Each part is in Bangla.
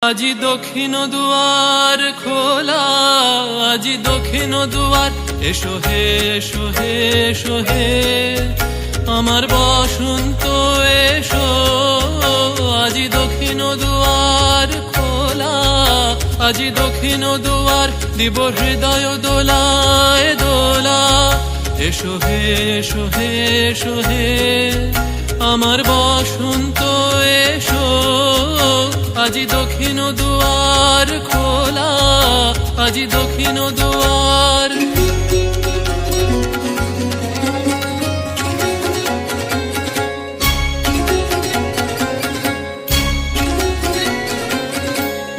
আজি দক্ষিণ দুয়ার খোলা, আজি দক্ষিণ দুয়ার, এসো হে এসো হে এসো হে আমার বসন্ত এসো। আজি দক্ষিণ দুয়ার খোলা, আজি দক্ষিণ দুয়ার, দিব হৃদয় দোলায় দোলা। এসো হে এসো হে এসো হে আমার বসন্ত এসো। আজি দক্ষিণ দুয়ার খোলা, আজি দক্ষিণ দুয়ার।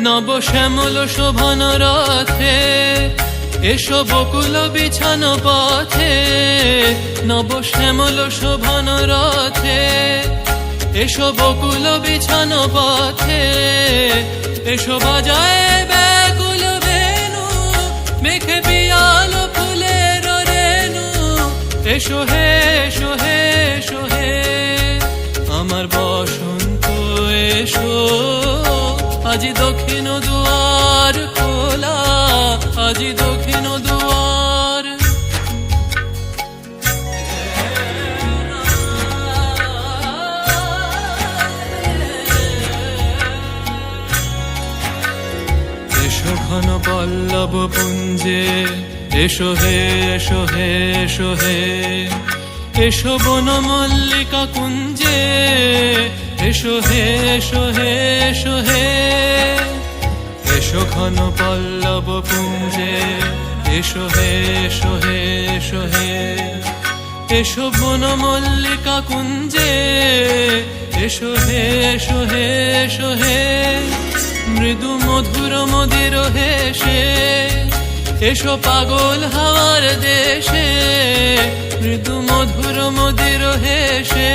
নব শ্যামল শোভন রথে, এসো বকুল বিছানো পথে। নব শ্যামল শোভন রথে, এসো বকুল বিছানো পথে। এসো বাজায় ব্যাকুল বেনু, মেঘে পিয়াল ফুলের রেণু। এসো হে এসো হে এসো হে আমার বসন্ত এসো। আজি দক্ষিণ দুয়ার খোলা, আজি দক্ষিণ দুয়ার। এসো ঘন পল্লব পুঞ্জে, এসো হে এসো হে এসো হে এসো বন মল্লিকা কুঞ্জে। এসো হে এসো হে এসো হে এসো ঘন পল্লব পুঞ্জে। এসো হে এসো হে এসো হে এসো বন মল্লিকা কুঞ্জে। এসো হে এসো হে এসো হে মৃদু মধুর মদির হেসে। এসো পাগল হাওয়ার দেশে, মৃদু মধুর মদির হেসে।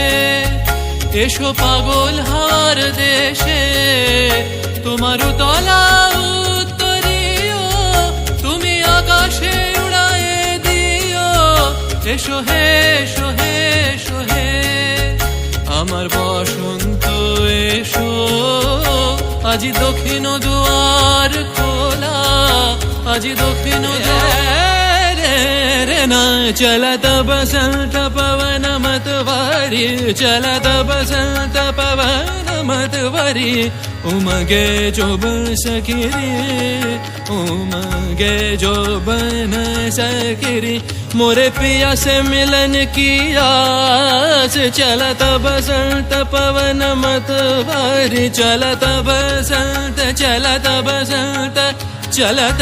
এসো পাগল হাওয়ার দেশে, তোমার তলা উত্তরীয়, তুমি আকাশে উড়ায়ে দিও। এসো হে এসো হে এসো হে আমার বসন্ত এসো। আজি দক্ষিণ দুয়ার খোলা, আজি দক্ষিণ দুয়ার। রে না চলत बसंत पवन मतवारी, चलत बसंत पवन मतवारी। उमगे जो बन सकिरी, उमगे जो बन सकिरी। मोरे पिया से मिलन की आस, चलत बसंत पवन मतवारी। चलत बसंत चलत बसंत चलत